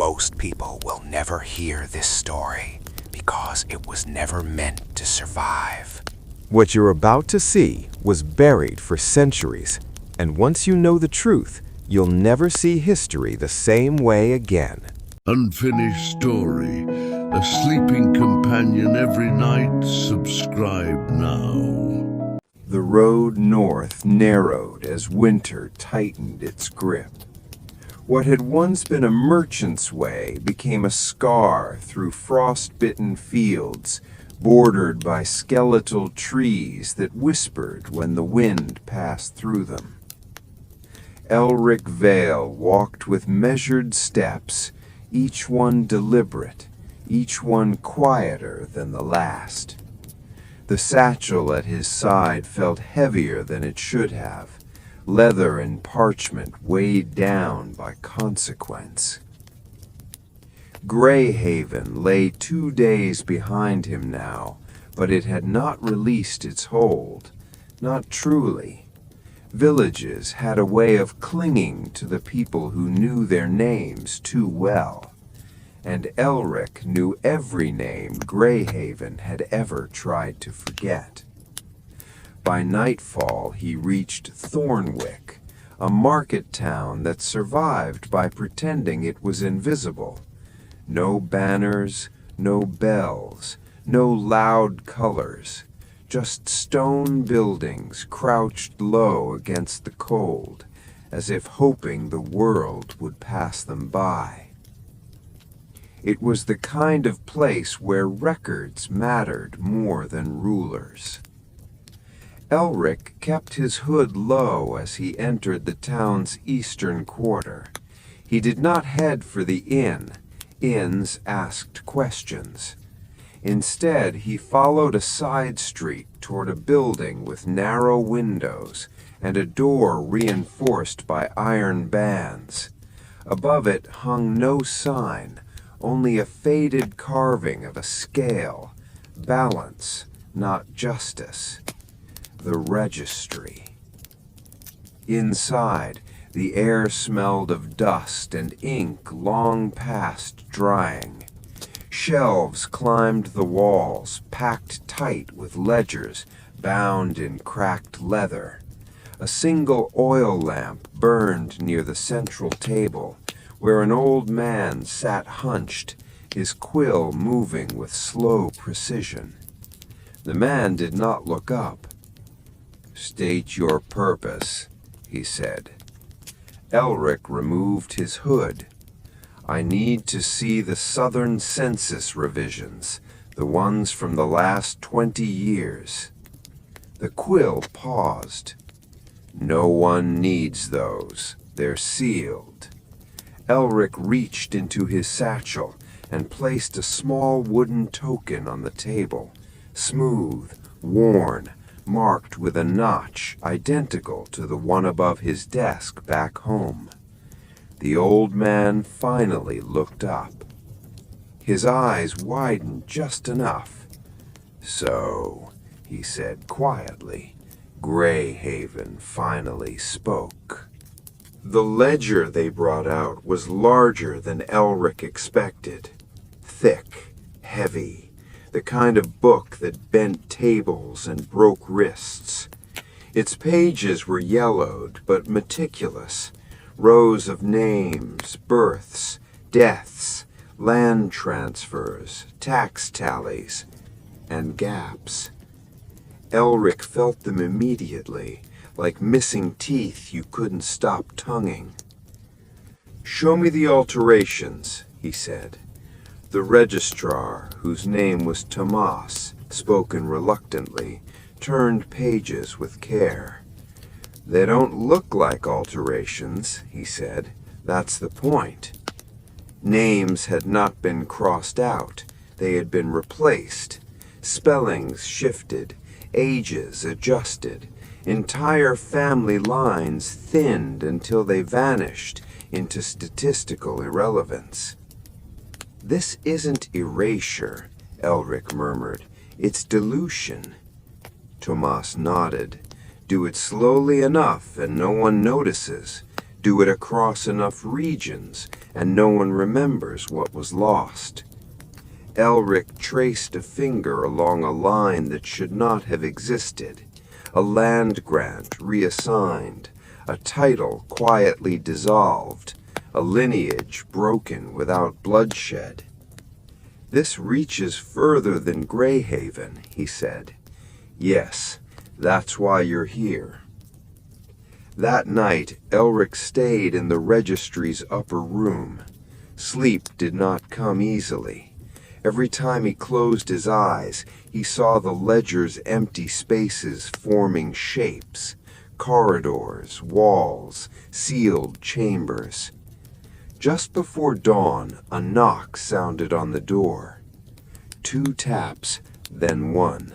Most people will never hear this story because it was never meant to survive. What you're about to see was buried for centuries, and once you know the truth, you'll never see history the same way again. Unfinished story. A sleeping companion every night. Subscribe now. The road north narrowed as winter tightened its grip. What had once been a merchant's way became a scar through frost-bitten fields, bordered by skeletal trees that whispered when the wind passed through them. Elric Vale walked with measured steps, each one deliberate, each one quieter than the last. The satchel at his side felt heavier than it should have, leather and parchment weighed down by consequence. Greyhaven lay 2 days behind him now, but it had not released its hold, not truly. Villages had a way of clinging to the people who knew their names too well, and Elric knew every name Greyhaven had ever tried to forget. By nightfall he reached Thornwick, a market town that survived by pretending it was invisible. No banners, no bells, no loud colors, just stone buildings crouched low against the cold, as if hoping the world would pass them by. It was the kind of place where records mattered more than rulers. Elric kept his hood low as he entered the town's eastern quarter. He did not head for the inn. Inns asked questions. Instead, he followed a side street toward a building with narrow windows and a door reinforced by iron bands. Above it hung no sign, only a faded carving of a scale, balance, not justice. The registry. Inside, the air smelled of dust and ink long past drying. Shelves climbed the walls, packed tight with ledgers bound in cracked leather. A single oil lamp burned near the central table, where an old man sat hunched, his quill moving with slow precision. The man did not look up. "State your purpose," he said. Elric removed his hood. "I need to see the southern census revisions, the ones from the last 20 years. The quill paused. "No one needs those. They're sealed." Elric reached into his satchel and placed a small wooden token on the table, smooth, worn, marked with a notch identical to the one above his desk back home. The old man finally looked up. His eyes widened just enough. "So," he said quietly, Greyhaven finally spoke. The ledger they brought out was larger than Elric expected. Thick, heavy, the kind of book that bent tables and broke wrists. Its pages were yellowed but meticulous, rows of names, births, deaths, land transfers, tax tallies, and gaps. Elric felt them immediately, like missing teeth you couldn't stop tonguing. "Show me the alterations," he said. The registrar, whose name was Tomas, spoken reluctantly, turned pages with care. "They don't look like alterations," he said. "That's the point." Names had not been crossed out. They had been replaced. Spellings shifted, ages adjusted, entire family lines thinned until they vanished into statistical irrelevance. "This isn't erasure," Elric murmured. "It's dilution." Tomas nodded. "Do it slowly enough and no one notices. Do it across enough regions, and no one remembers what was lost. Elric traced a finger along a line that should not have existed, a land grant reassigned, a title quietly dissolved, a lineage broken without bloodshed. "This reaches further than Greyhaven," he said. "Yes, that's why you're here." That night, Elric stayed in the registry's upper room. Sleep did not come easily. Every time he closed his eyes, he saw the ledger's empty spaces forming shapes, corridors, walls, sealed chambers. Just before dawn, a knock sounded on the door. 2 taps, then 1.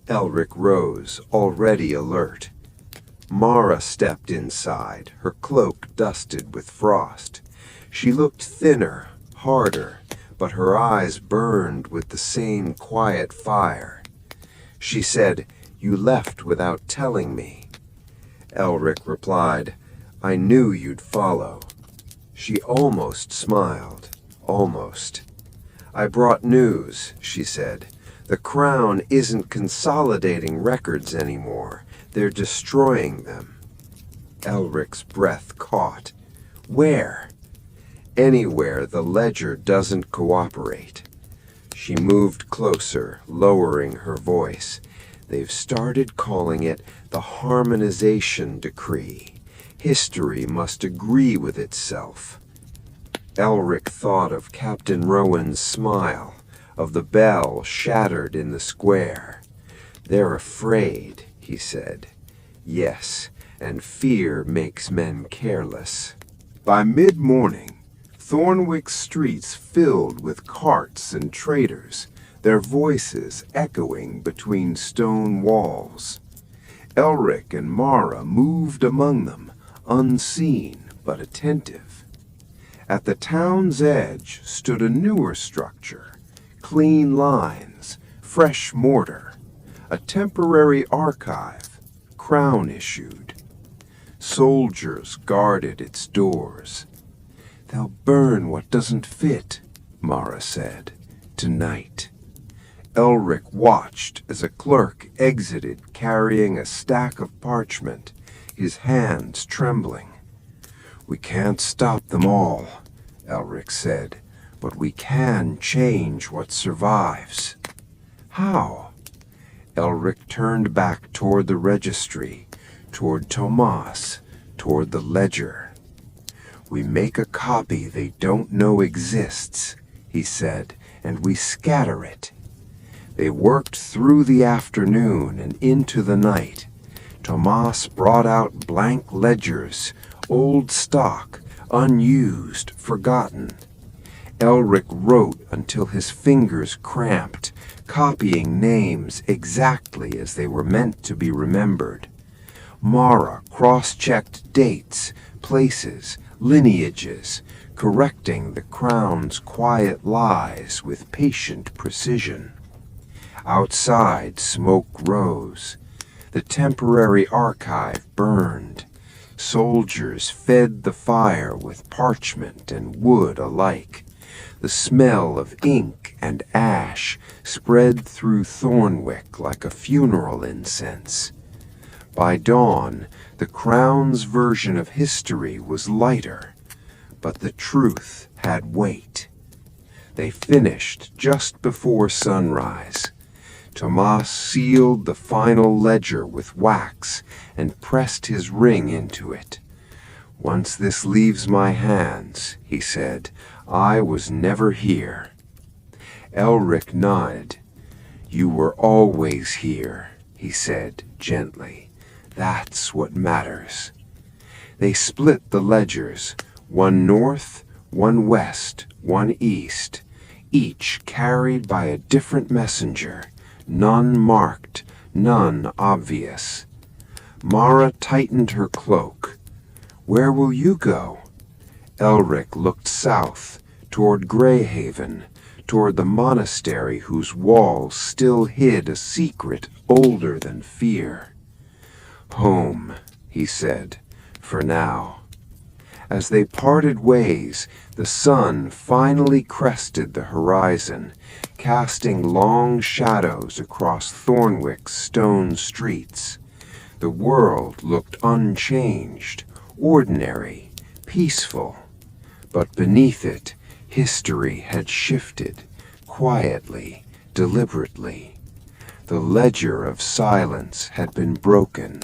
Elric rose, already alert. Mara stepped inside, her cloak dusted with frost. She looked thinner, harder, but her eyes burned with the same quiet fire. She said, "You left without telling me." Elric replied, "I knew you'd follow." She almost smiled, almost. "I brought news," she said. "The Crown isn't consolidating records anymore. They're destroying them." Elric's breath caught. "Where?" "Anywhere the ledger doesn't cooperate." She moved closer, lowering her voice. "They've started calling it the harmonization decree. History must agree with itself." Elric thought of Captain Rowan's smile, of the bell shattered in the square. "They're afraid," he said. "Yes, and fear makes men careless." By mid-morning, Thornwick's streets filled with carts and traders, their voices echoing between stone walls. Elric and Mara moved among them, unseen but attentive. At the town's edge stood a newer structure, clean lines, fresh mortar, a temporary archive, crown-issued. Soldiers guarded its doors. "They'll burn what doesn't fit," Mara said, "tonight." Elric watched as a clerk exited carrying a stack of parchment, his hands trembling. "We can't stop them all," Elric said, "but we can change what survives." "How?" Elric turned back toward the registry, toward Tomas, toward the ledger. "We make a copy they don't know exists," he said, "and we scatter it." They worked through the afternoon and into the night. Tomas brought out blank ledgers, old stock, unused, forgotten. Elric wrote until his fingers cramped, copying names exactly as they were meant to be remembered. Mara cross-checked dates, places, lineages, correcting the Crown's quiet lies with patient precision. Outside, smoke rose. The temporary archive burned. Soldiers fed the fire with parchment and wood alike. The smell of ink and ash spread through Thornwick like a funeral incense. By dawn, the Crown's version of history was lighter, but the truth had weight. They finished just before sunrise. Tomas sealed the final ledger with wax and pressed his ring into it. "Once this leaves my hands," he said, "I was never here." Elric nodded. "You were always here," he said gently. "That's what matters." They split the ledgers, one north, one west, one east, each carried by a different messenger, none marked, none obvious. Mara tightened her cloak. "Where will you go?" Elric looked south, toward Greyhaven, toward the monastery whose walls still hid a secret older than fear. "Home," he said, "for now." As they parted ways, the sun finally crested the horizon, casting long shadows across Thornwick's stone streets. The world looked unchanged, ordinary, peaceful. But beneath it, history had shifted, quietly, deliberately. The ledger of silence had been broken,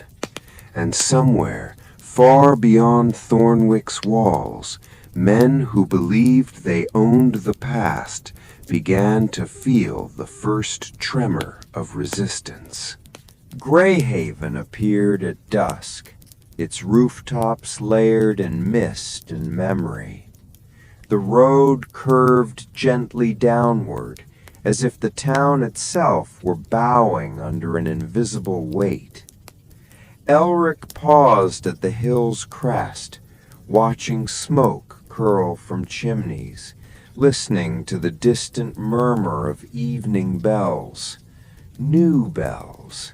and somewhere, far beyond Thornwick's walls, men who believed they owned the past began to feel the first tremor of resistance. Greyhaven appeared at dusk, its rooftops layered in mist and memory. The road curved gently downward, as if the town itself were bowing under an invisible weight. Elric paused at the hill's crest, watching smoke curl from chimneys, listening to the distant murmur of evening bells. New bells.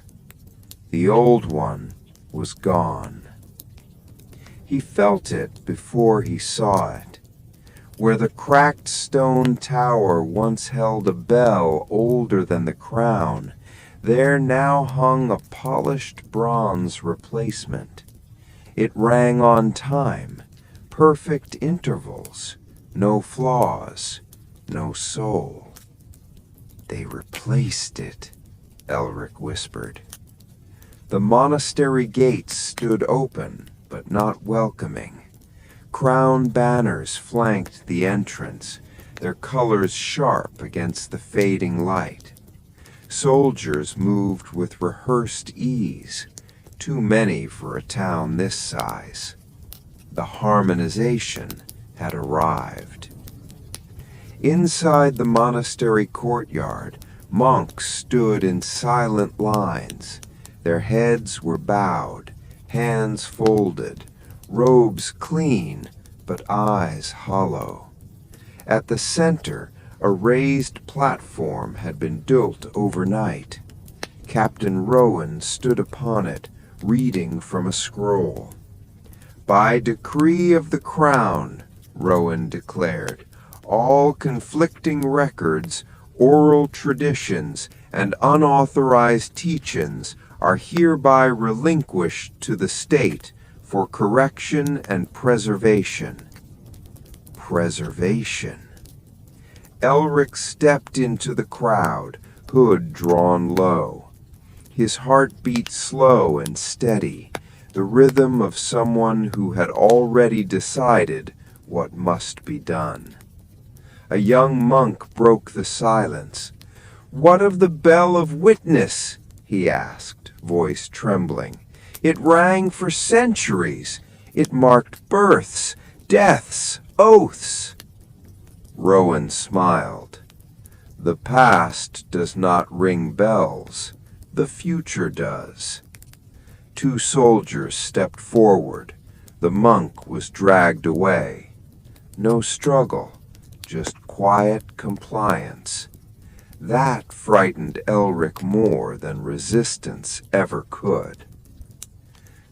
The old one was gone. He felt it before he saw it. Where the cracked stone tower once held a bell older than the crown, there now hung a polished bronze replacement. It rang on time, perfect intervals, no flaws, no soul. They replaced it, Elric whispered. The monastery gates stood open, but not welcoming. Crown banners flanked the entrance, their colors sharp against the fading light. Soldiers moved with rehearsed ease, too many for a town this size. The harmonization had arrived. Inside the monastery courtyard, monks stood in silent lines. Their heads were bowed, hands folded, robes clean, but eyes hollow. At the center, a raised platform had been built overnight. Captain Rowan stood upon it, reading from a scroll. "By decree of the Crown," Rowan declared, "all conflicting records, oral traditions, and unauthorized teachings are hereby relinquished to the state for correction and preservation." Preservation. Elric stepped into the crowd, hood drawn low. His heart beat slow and steady, the rhythm of someone who had already decided what must be done. A young monk broke the silence. "What of the bell of witness?" he asked, voice trembling. "It rang for centuries. It marked births, deaths, oaths." Rowan smiled. "The past does not ring bells. The future does." Two soldiers stepped forward. The monk was dragged away. No struggle, just quiet compliance. That frightened Elric more than resistance ever could.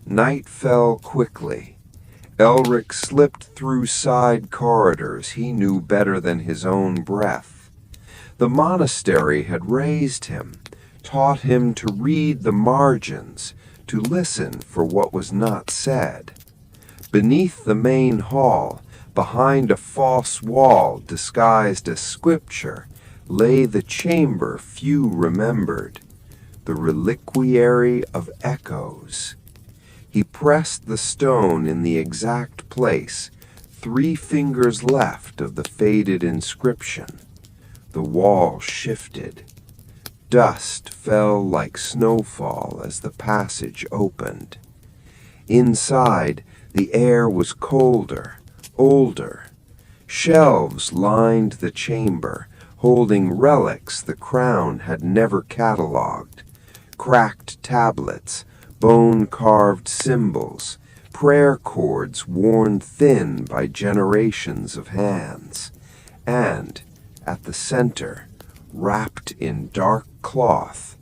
Night fell quickly. Elric slipped through side corridors he knew better than his own breath. The monastery had raised him, taught him to read the margins, to listen for what was not said. Beneath the main hall, behind a false wall disguised as scripture, lay the chamber few remembered, the reliquary of echoes. He pressed the stone in the exact place, 3 fingers left of the faded inscription. The wall shifted. Dust fell like snowfall as the passage opened. Inside, the air was colder, older. Shelves lined the chamber, holding relics the Crown had never catalogued. Cracked tablets, bone-carved symbols, prayer cords worn thin by generations of hands. And, at the center, wrapped in dark cloth,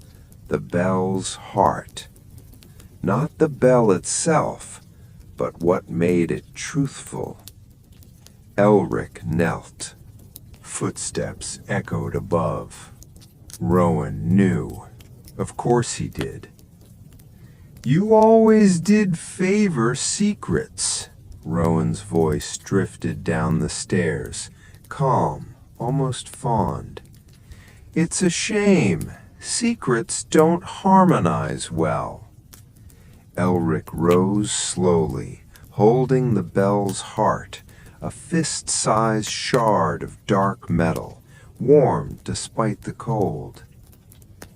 the bell's heart. Not the bell itself, But what made it truthful? Elric knelt. Footsteps echoed above. Rowan knew. Of course he did. "You always did favor secrets." Rowan's voice drifted down the stairs, calm, almost fond. "It's a shame. Secrets don't harmonize well." Elric rose slowly, holding the bell's heart, a fist-sized shard of dark metal, warm despite the cold.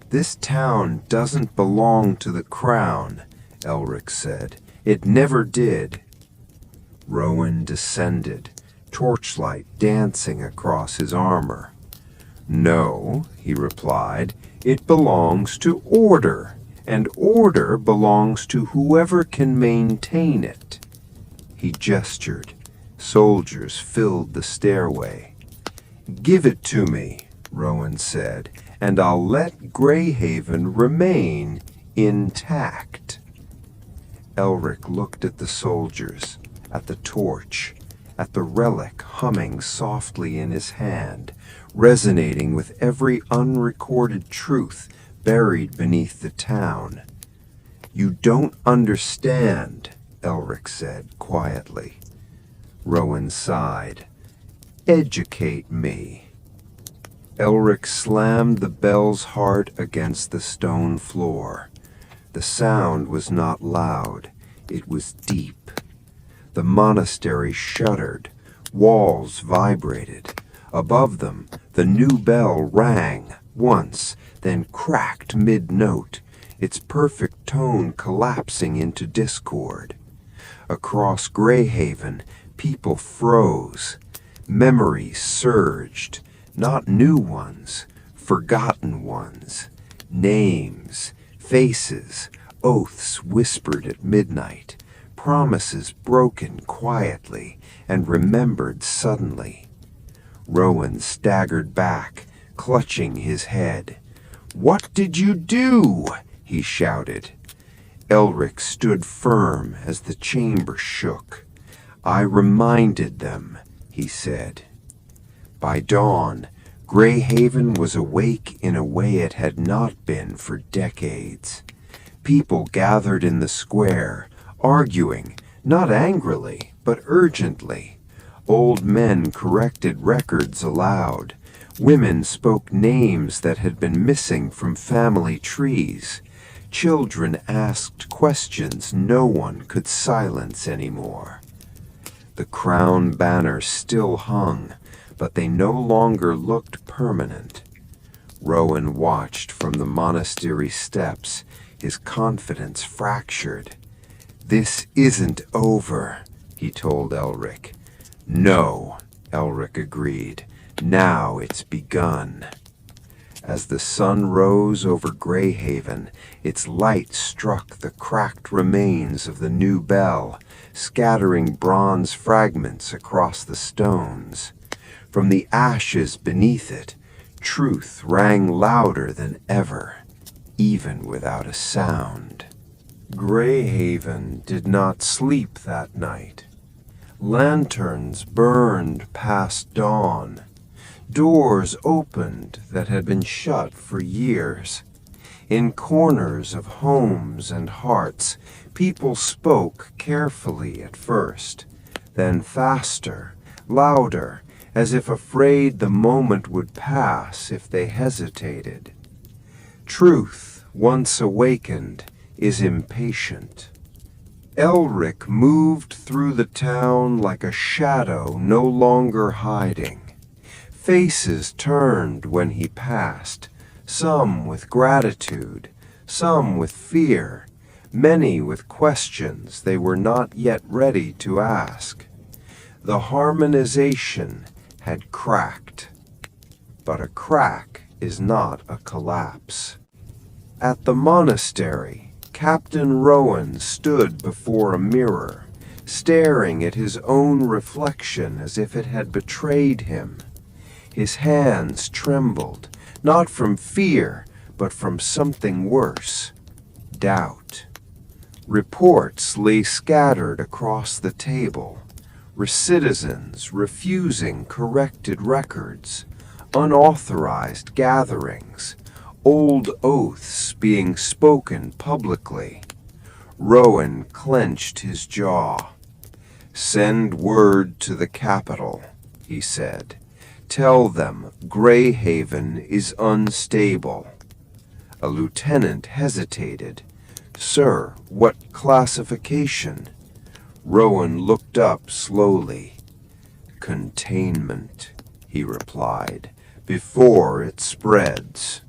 "This town doesn't belong to the crown," Elric said. "It never did." Rowan descended, torchlight dancing across his armor. "No," he replied, "it belongs to order, and order belongs to whoever can maintain it." He gestured. Soldiers filled the stairway. "Give it to me," Rowan said, "and I'll let Greyhaven remain intact." Elric looked at the soldiers, at the torch, at the relic humming softly in his hand, resonating with every unrecorded truth buried beneath the town. "You don't understand," Elric said quietly. Rowan sighed. "Educate me." Elric slammed the bell's heart against the stone floor. The sound was not loud, it was deep. The monastery shuddered, walls vibrated. Above them, the new bell rang once, then cracked mid-note, its perfect tone collapsing into discord. Across Greyhaven, people froze. Memories surged, not new ones, forgotten ones. Names, faces, oaths whispered at midnight, promises broken quietly and remembered suddenly. Rowan staggered back, clutching his head. "What did you do?" he shouted. Elric stood firm as the chamber shook. "I reminded them," he said. By dawn, Greyhaven was awake in a way it had not been for decades. People gathered in the square, arguing, not angrily, but urgently. Old men corrected records aloud. Women spoke names that had been missing from family trees. Children asked questions no one could silence anymore. The crown banners still hung, but they no longer looked permanent. Rowan watched from the monastery steps, his confidence fractured. "This isn't over," he told Elric. "No," Elric agreed. "Now it's begun." As the sun rose over Greyhaven, its light struck the cracked remains of the new bell, scattering bronze fragments across the stones. From the ashes beneath it, truth rang louder than ever, even without a sound. Greyhaven did not sleep that night. Lanterns burned past dawn. Doors opened that had been shut for years. In corners of homes and hearts, people spoke carefully at first, then faster, louder, as if afraid the moment would pass if they hesitated. Truth, once awakened, is impatient. Elric moved through the town like a shadow no longer hiding. Faces turned when he passed, some with gratitude, some with fear, many with questions they were not yet ready to ask. The harmonization had cracked, but a crack is not a collapse. At the monastery, Captain Rowan stood before a mirror, staring at his own reflection as if it had betrayed him. His hands trembled, not from fear, but from something worse, doubt. Reports lay scattered across the table, citizens refusing corrected records, unauthorized gatherings, old oaths being spoken publicly. Rowan clenched his jaw. "Send word to the capital," he said. "Tell them Greyhaven is unstable." A lieutenant hesitated. "Sir, what classification?" Rowan looked up slowly. "Containment," he replied, "before it spreads."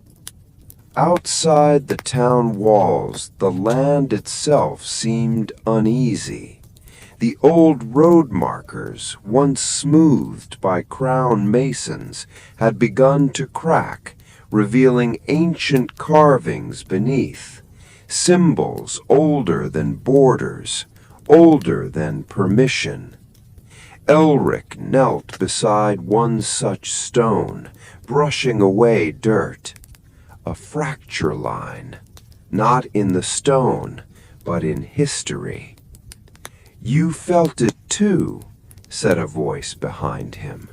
Outside the town walls, the land itself seemed uneasy. The old road markers, once smoothed by crown masons, had begun to crack, revealing ancient carvings beneath, symbols older than borders, older than permission. Elric knelt beside one such stone, brushing away dirt. A fracture line, not in the stone, but in history. "You felt it too," said a voice behind him.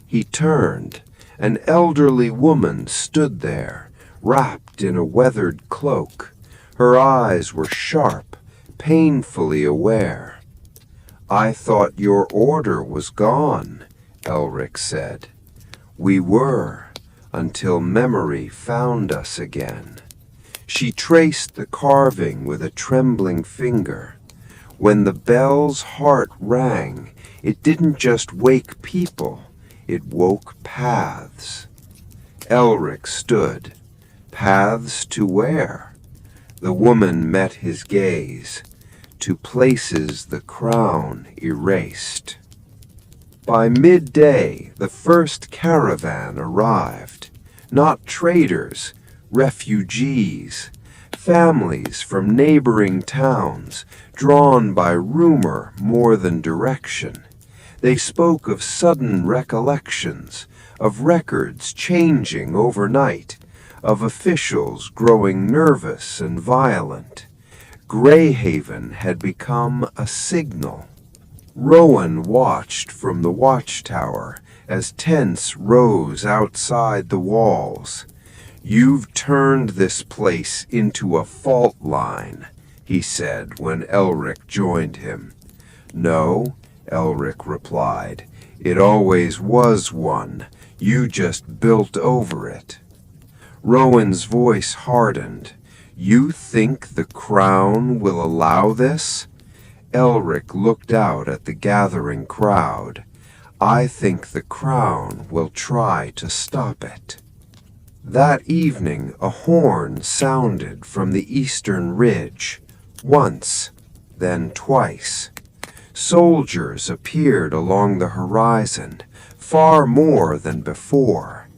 He turned. An elderly woman stood there, wrapped in a weathered cloak. Her eyes were sharp, painfully aware. "I thought your order was gone," Elric said. "We were, until memory found us again." She traced the carving with a trembling finger. When the bell's heart rang, it didn't just wake people, it woke paths. Elric stood. Paths to where? The woman met his gaze. To places the crown erased. By midday, the first caravan arrived. Not traders, refugees, families from neighboring towns, drawn by rumor more than direction. They spoke of sudden recollections, of records changing overnight, of officials growing nervous and violent. Greyhaven had become a signal. Rowan watched from the watchtower as tents rose outside the walls. "You've turned this place into a fault line," he said when Elric joined him. "No," Elric replied. "It always was one. You just built over it." Rowan's voice hardened. "You think the crown will allow this?" Elric looked out at the gathering crowd. "I think the crown will try to stop it." That evening a horn sounded from the eastern ridge, once, then twice. Soldiers appeared along the horizon, far more than before.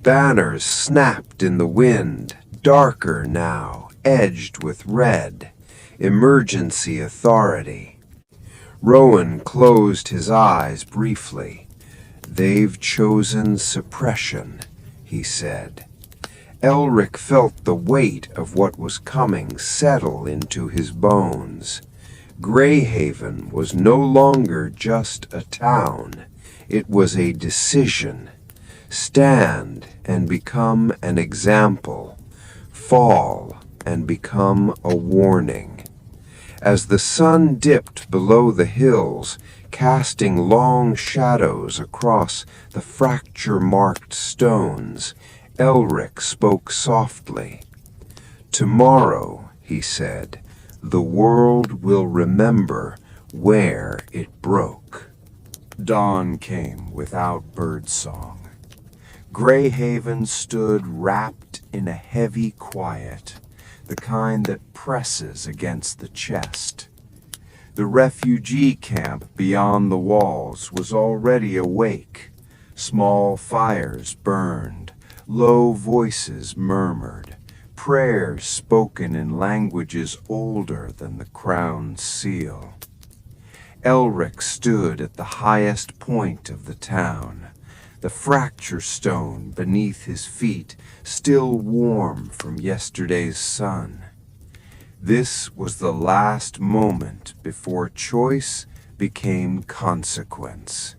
Banners snapped in the wind, darker now, edged with red. Emergency authority. Rowan closed his eyes briefly. "They've chosen suppression," he said. Elric felt the weight of what was coming settle into his bones. Greyhaven was no longer just a town. It was a decision. Stand and become an example. Fall and become a warning. As the sun dipped below the hills, casting long shadows across the fracture-marked stones, Elric spoke softly. "Tomorrow," he said, "the world will remember where it broke." Dawn came without birdsong. Greyhaven stood wrapped in a heavy quiet, the kind that presses against the chest. The refugee camp beyond the walls was already awake. Small fires burned, low voices murmured, prayers spoken in languages older than the crown's seal. Elric stood at the highest point of the town, the fracture stone beneath his feet still warm from yesterday's sun. This was the last moment before choice became consequence.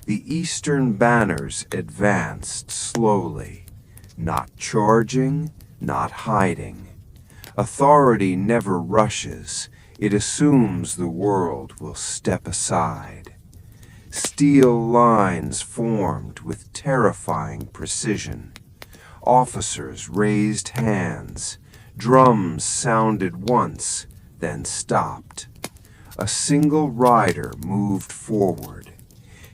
The eastern banners advanced slowly, not charging, not hiding. Authority never rushes. It assumes the world will step aside. Steel lines formed with terrifying precision. Officers raised hands. Drums sounded once, then stopped. A single rider moved forward.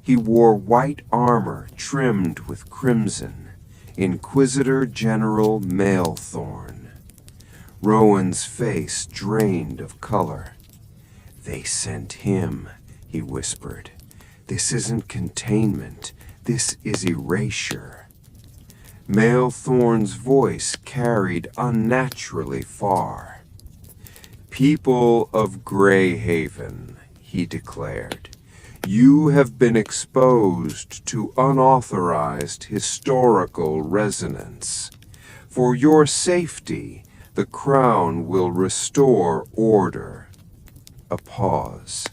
He wore white armor trimmed with crimson, Inquisitor General Maelthorn. Rowan's face drained of color. "They sent him," he whispered. "This isn't containment. This is erasure." Maelthorn's voice carried unnaturally far. "People of Greyhaven," he declared, "you have been exposed to unauthorized historical resonance. For your safety, the Crown will restore order." A pause.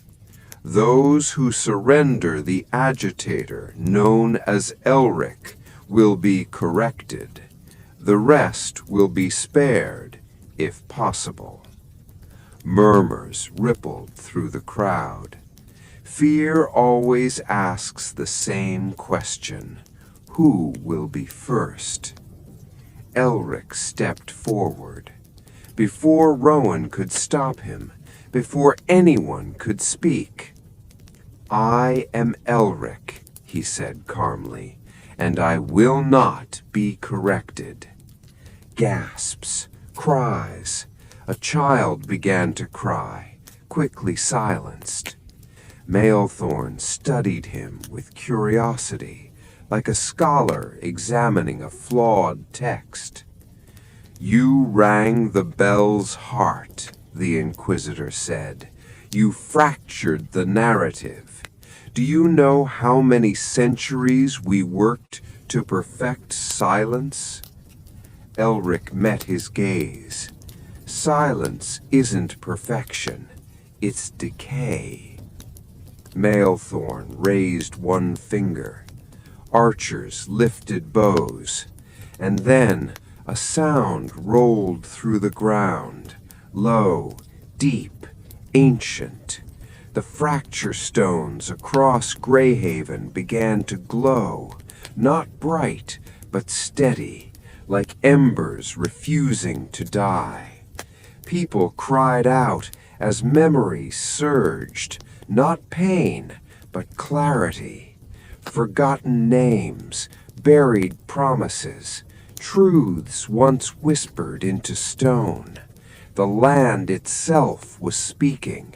"Those who surrender the agitator known as Elric will be corrected. The rest will be spared, if possible." Murmurs rippled through the crowd. Fear always asks the same question: who will be first? Elric stepped forward. Before Rowan could stop him, before anyone could speak. "I am Elric," he said calmly, "and I will not be corrected." Gasps, cries. A child began to cry, quickly silenced. Maelthorn studied him with curiosity, like a scholar examining a flawed text. "You rang the bell's heart," the Inquisitor said. "You fractured the narrative. Do you know how many centuries we worked to perfect silence?" Elric met his gaze. "Silence isn't perfection, it's decay." Maelthorn raised one finger. Archers lifted bows, and then a sound rolled through the ground, low, deep, ancient. The fracture stones across Greyhaven began to glow, not bright, but steady, like embers refusing to die. People cried out as memories surged, not pain, but clarity. Forgotten names, buried promises, truths once whispered into stone. The land itself was speaking.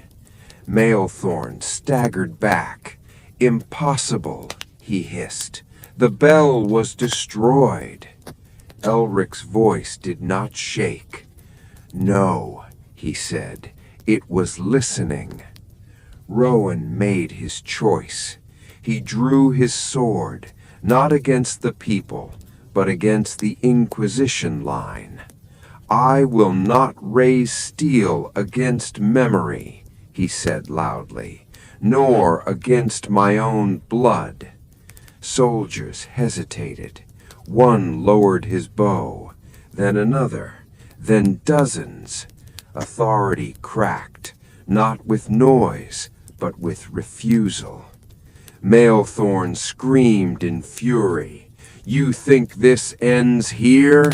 Maelthorn staggered back. "Impossible," he hissed. "The bell was destroyed." Elric's voice did not shake. "No," he said, "it was listening." Rowan made his choice. He drew his sword, not against the people, but against the Inquisition line. "I will not raise steel against memory," he said loudly, "nor against my own blood." Soldiers hesitated. One lowered his bow, then another, then dozens. Authority cracked, not with noise, but with refusal. Maelthorn screamed in fury. "You think this ends here?"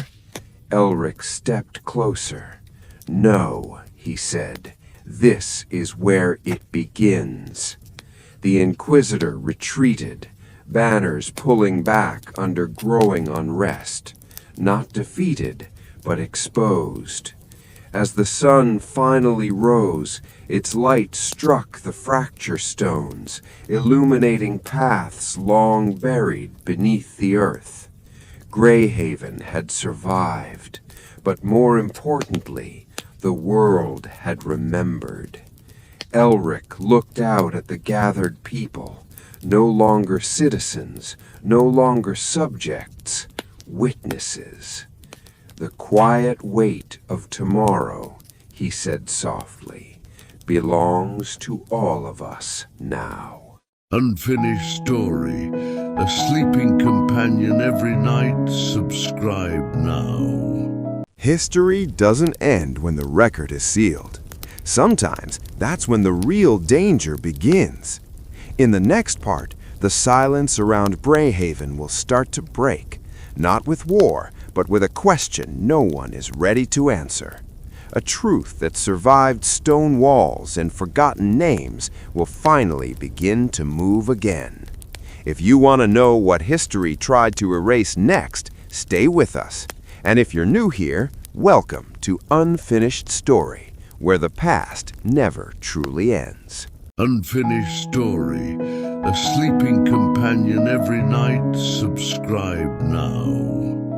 Elric stepped closer. "No," he said, "this is where it begins." The Inquisitor retreated, banners pulling back under growing unrest, not defeated, but exposed. As the sun finally rose, its light struck the fracture stones, illuminating paths long buried beneath the earth. Greyhaven had survived, but more importantly, the world had remembered. Elric looked out at the gathered people, no longer citizens, no longer subjects, witnesses. The quiet weight of tomorrow, he said softly, belongs to all of us now. Unfinished story. A sleeping companion every night. Subscribe now. History doesn't end when the record is sealed. Sometimes that's when the real danger begins. In the next part, the silence around Greyhaven will start to break, not with war, but with a question no one is ready to answer. A truth that survived stone walls and forgotten names will finally begin to move again. If you want to know what history tried to erase next, stay with us. And if you're new here, welcome to Unfinished Story, where the past never truly ends. Unfinished story. A sleeping companion every night. Subscribe now.